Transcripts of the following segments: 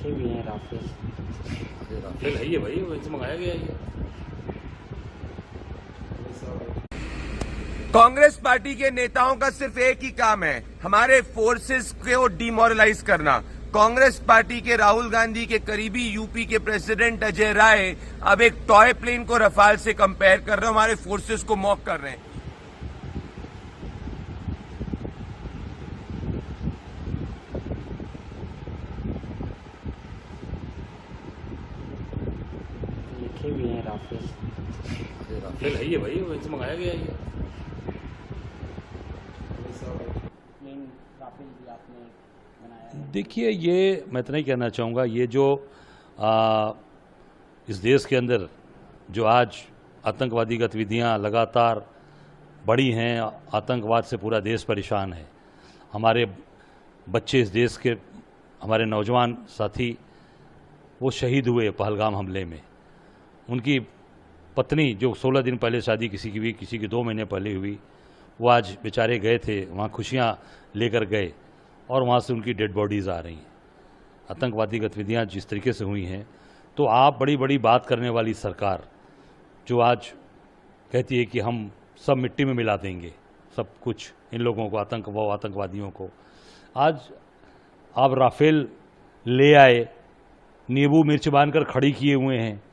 लिखे भी हैं राफेल। राफेल है ये भाई, वहीं से मंगाया गया है ये। कांग्रेस पार्टी के नेताओं का सिर्फ एक ही काम है, हमारे फोर्सेस को डिमोरलाइज करना। कांग्रेस पार्टी के राहुल गांधी के करीबी यूपी के प्रेसिडेंट अजय राय अब एक टॉय प्लेन को रफाल से कंपेयर कर रहे हैं, हमारे फोर्सेस को मॉक कर रहे हैं। लिखे भी हैं राफेल। राफेल है ये भाई, वहीं से मंगाया गया है ये। राफेल भी आपने बनाया है। देखिए, ये मैं इतना ही कहना चाहूँगा, ये जो इस देश के अंदर जो आज आतंकवादी गतिविधियाँ लगातार बढ़ी हैं, आतंकवाद से पूरा देश परेशान है। हमारे बच्चे इस देश के, हमारे नौजवान साथी वो शहीद हुए पहलगाम हमले में। उनकी पत्नी जो 16 दिन पहले शादी किसी की हुई, किसी की 2 महीने पहले हुई, वो आज बेचारे गए थे वहाँ, खुशियाँ लेकर गए और वहाँ से उनकी डेड बॉडीज़ आ रही हैं। आतंकवादी गतिविधियाँ जिस तरीके से हुई हैं, तो आप बड़ी बड़ी बात करने वाली सरकार जो आज कहती है कि हम सब मिट्टी में मिला देंगे सब कुछ इन लोगों को, आतंकवादियों को, आज आप राफेल ले आए, नींबू मिर्च बांधकर खड़ी किए हुए हैं।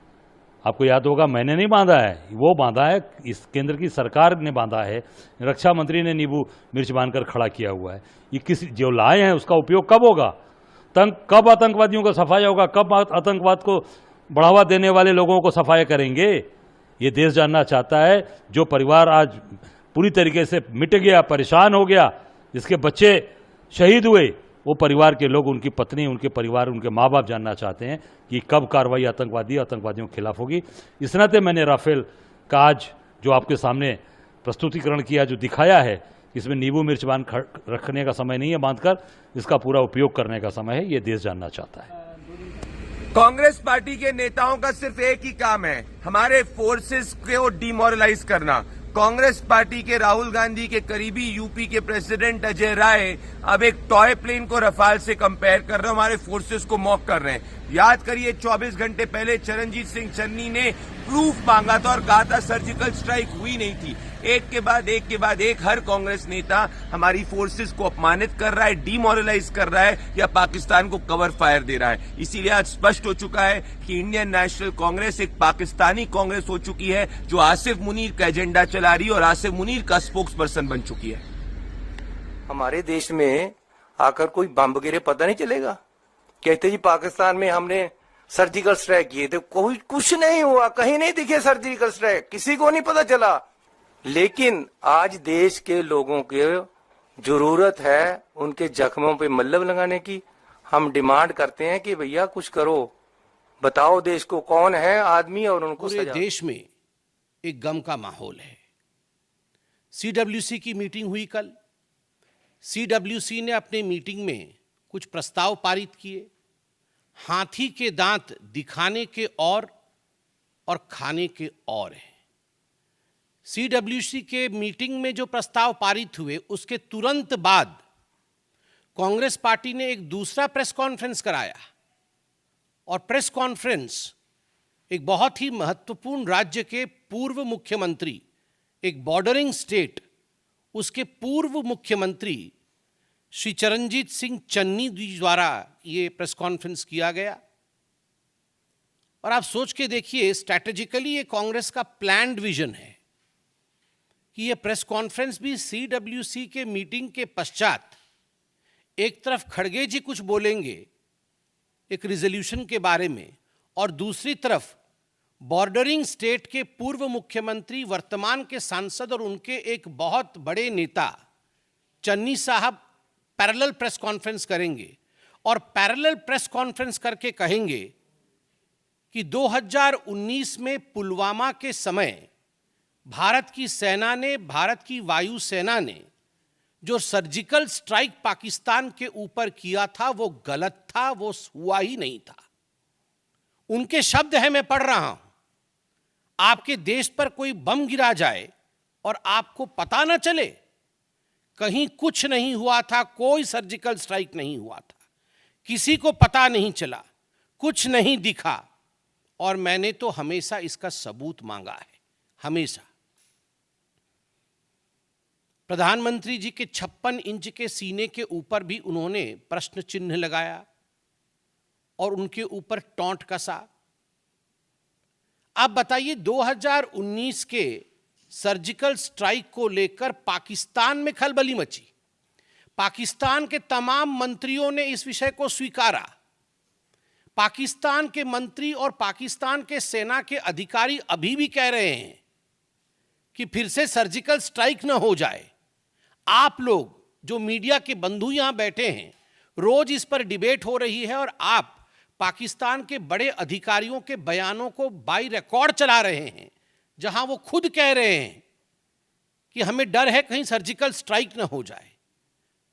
आपको याद होगा, मैंने नहीं बांधा है, वो बांधा है, इस केंद्र की सरकार ने बांधा है, रक्षा मंत्री ने नींबू मिर्च बांधकर खड़ा किया हुआ है। ये किसी जो लाए हैं उसका उपयोग कब होगा? कब आतंकवादियों का सफाया होगा? कब आतंकवाद को बढ़ावा देने वाले लोगों को सफाया करेंगे? ये देश जानना चाहता है। जो परिवार आज पूरी तरीके से मिट गया, परेशान हो गया, जिसके बच्चे शहीद हुए, वो परिवार के लोग, उनकी पत्नी, उनके परिवार, उनके माँ बाप जानना चाहते हैं कि कब कार्रवाई आतंकवादियों के खिलाफ होगी। इस नाते मैंने राफेल का आज जो आपके सामने प्रस्तुतिकरण किया, जो दिखाया है, इसमें नींबू मिर्च बांध रखने का समय नहीं है, बांधकर इसका पूरा उपयोग करने का समय है। ये देश जानना चाहता है। कांग्रेस पार्टी के नेताओं का सिर्फ एक ही काम है, हमारे फोर्सेस को डिमोरलाइज करना। कांग्रेस पार्टी के राहुल गांधी के करीबी यूपी के प्रेसिडेंट अजय राय अब एक टॉय प्लेन को रफाल से कंपेयर कर रहे हैं, हमारे फोर्सेस को मॉक कर रहे हैं। याद करिए, 24 घंटे पहले चरणजीत सिंह चन्नी ने प्रूफ मांगा था और कहा था सर्जिकल स्ट्राइक हुई नहीं थी। एक के बाद एक हर कांग्रेस नेता हमारी फोर्सेस को अपमानित कर रहा है, डिमोरलाइज कर रहा है या पाकिस्तान को कवर फायर दे रहा है। इसीलिए आज स्पष्ट हो चुका है कि इंडियन नेशनल कांग्रेस एक पाकिस्तानी कांग्रेस हो चुकी है, जो आसिफ मुनीर का एजेंडा चला रही है और आसिफ मुनीर का स्पोक्स पर्सन बन चुकी है। हमारे देश में आकर कोई बम गिरे पता नहीं चलेगा। कहते जी पाकिस्तान में हमने सर्जिकल स्ट्राइक किए थे, कोई कुछ नहीं हुआ, कहीं नहीं दिखे सर्जिकल स्ट्राइक, किसी को नहीं पता चला। लेकिन आज देश के लोगों के जरूरत है उनके जख्मों पे मल्लम लगाने की। हम डिमांड करते हैं कि भैया कुछ करो, बताओ देश को कौन है आदमी और उनको पूरे सजा। देश में एक गम का माहौल है। सीडब्ल्यूसी की मीटिंग हुई कल। सीडब्ल्यूसी ने अपने मीटिंग में कुछ प्रस्ताव पारित किए। हाथी के दांत दिखाने के और खाने के और हैं। सीडब्ल्यूसी के मीटिंग में जो प्रस्ताव पारित हुए, उसके तुरंत बाद कांग्रेस पार्टी ने एक दूसरा प्रेस कॉन्फ्रेंस कराया और प्रेस कॉन्फ्रेंस एक बहुत ही महत्वपूर्ण राज्य के पूर्व मुख्यमंत्री, एक बॉर्डरिंग स्टेट, उसके पूर्व मुख्यमंत्री श्री चरणजीत सिंह चन्नी जी द्वारा ये प्रेस कॉन्फ्रेंस किया गया। और आप सोच के देखिए, स्ट्रैटेजिकली ये कांग्रेस का प्लान्ड विजन है कि ये प्रेस कॉन्फ्रेंस भी सीडब्ल्यूसी के मीटिंग के पश्चात, एक तरफ खड़गे जी कुछ बोलेंगे एक रिजोल्यूशन के बारे में, और दूसरी तरफ बॉर्डरिंग स्टेट के पूर्व मुख्यमंत्री, वर्तमान के सांसद और उनके एक बहुत बड़े नेता चन्नी साहब पैरेलल प्रेस कॉन्फ्रेंस करेंगे और पैरेलल प्रेस कॉन्फ्रेंस करके कहेंगे कि 2019 में पुलवामा के समय भारत की सेना ने, भारत की वायुसेना ने जो सर्जिकल स्ट्राइक पाकिस्तान के ऊपर किया था वो गलत था, वो हुआ ही नहीं था। उनके शब्द हैं, मैं पढ़ रहा हूं। आपके देश पर कोई बम गिरा जाए और आपको पता ना चले, कहीं कुछ नहीं हुआ था, कोई सर्जिकल स्ट्राइक नहीं हुआ था, किसी को पता नहीं चला, कुछ नहीं दिखा और मैंने तो हमेशा इसका सबूत मांगा है, हमेशा। प्रधानमंत्री जी के 56 इंच के सीने के ऊपर भी उन्होंने प्रश्न चिन्ह लगाया और उनके ऊपर टॉन्ट कसा। अब बताइए, 2019 के सर्जिकल स्ट्राइक को लेकर पाकिस्तान में खलबली मची। पाकिस्तान के तमाम मंत्रियों ने इस विषय को स्वीकारा। पाकिस्तान के मंत्री और पाकिस्तान के सेना के अधिकारी अभी भी कह रहे हैं कि फिर से सर्जिकल स्ट्राइक न हो जाए। आप लोग जो मीडिया के बंधु यहां बैठे हैं, रोज इस पर डिबेट हो रही है और आप पाकिस्तान के बड़े अधिकारियों के बयानों को बाई रिकॉर्ड चला रहे हैं, जहां वो खुद कह रहे हैं कि हमें डर है कहीं सर्जिकल स्ट्राइक न हो जाए।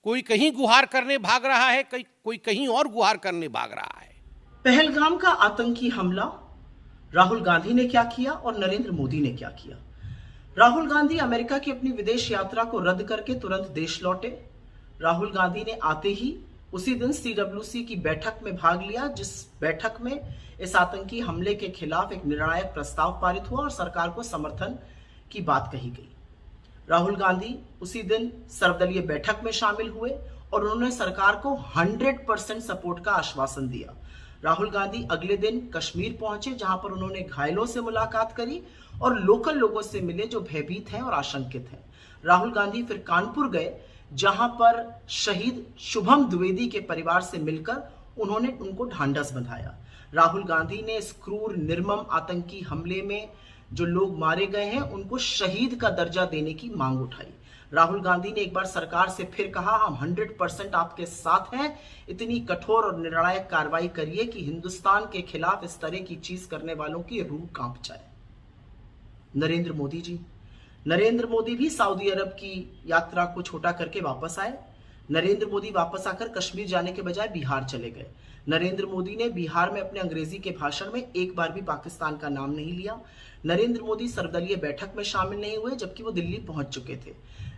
कोई कहीं गुहार करने भाग रहा है, कोई कहीं और गुहार करने भाग रहा है। पहलगाम का आतंकी हमला, राहुल गांधी ने क्या किया और नरेंद्र मोदी ने क्या किया। राहुल गांधी अमेरिका की अपनी विदेश यात्रा को रद्द करके तुरंत देश लौटे। राहुल गांधी ने आते ही उसी दिन CWC की बैठक में भाग लिया, जिस बैठक में इस आतंकी हमले के खिलाफ एक निर्णायक प्रस्ताव पारित हुआ और सरकार को समर्थन की बात कही गई। राहुल गांधी उसी दिन सर्वदलीय बैठक में शामिल हुए और उन्होंने सरकार को 100% सपोर्ट का आश्वासन दिया। राहुल गांधी अगले दिन कश्मीर पहुंचे, जहां पर उन्होंने घायलों से मुलाकात करी और लोकल लोगों से मिले जो भयभीत हैं और आशंकित हैं। राहुल गांधी फिर कानपुर गए, जहां पर शहीद शुभम द्विवेदी के परिवार से मिलकर उन्होंने उनको ढांढस बंधाया। राहुल गांधी ने इस क्रूर निर्मम आतंकी हमले में जो लोग मारे गए हैं उनको शहीद का दर्जा देने की मांग उठाई। राहुल गांधी ने एक बार सरकार से फिर कहा, हम 100% आपके साथ हैं, इतनी कठोर और निर्णायक कार्रवाई करिए कि हिंदुस्तान के खिलाफ इस तरह की चीज करने वालों की रूह कांप जाए। नरेंद्र मोदी भी सऊदी अरब की यात्रा को छोटा करके वापस आए। नरेंद्र मोदी वापस आकर कश्मीर जाने के बजाय बिहार चले गए। नरेंद्र मोदी ने बिहार में अपने अंग्रेजी के भाषण में एक बार भी पाकिस्तान का नाम नहीं लिया। नरेंद्र मोदी सर्वदलीय बैठक में शामिल नहीं हुए, जबकि वो दिल्ली पहुंच चुके थे।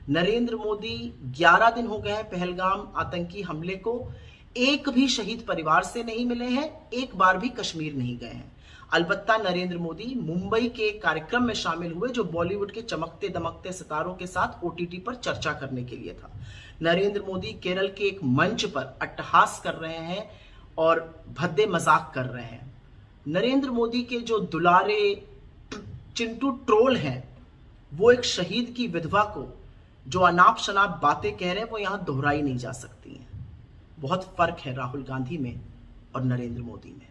नरेंद्र मोदी 11 दिन हो गए हैं पहलगाम आतंकी हमले को, एक भी शहीद परिवार से नहीं मिले हैं, एक बार भी कश्मीर नहीं गए हैं। अलबत्ता नरेंद्र मोदी मुंबई के कार्यक्रम में शामिल हुए, जो बॉलीवुड के चमकते दमकते सितारों के साथ OTT पर चर्चा करने के लिए था। नरेंद्र मोदी केरल के एक मंच पर अट्टहास कर रहे हैं और भद्दे मजाक कर रहे हैं। नरेंद्र मोदी के जो दुलारे चिंटू ट्रोल हैं, वो एक शहीद की विधवा को जो अनाप शनाप बातें कह रहे हैं वो यहां दोहराई नहीं जा सकती हैं। बहुत फर्क है राहुल गांधी में और नरेंद्र मोदी में।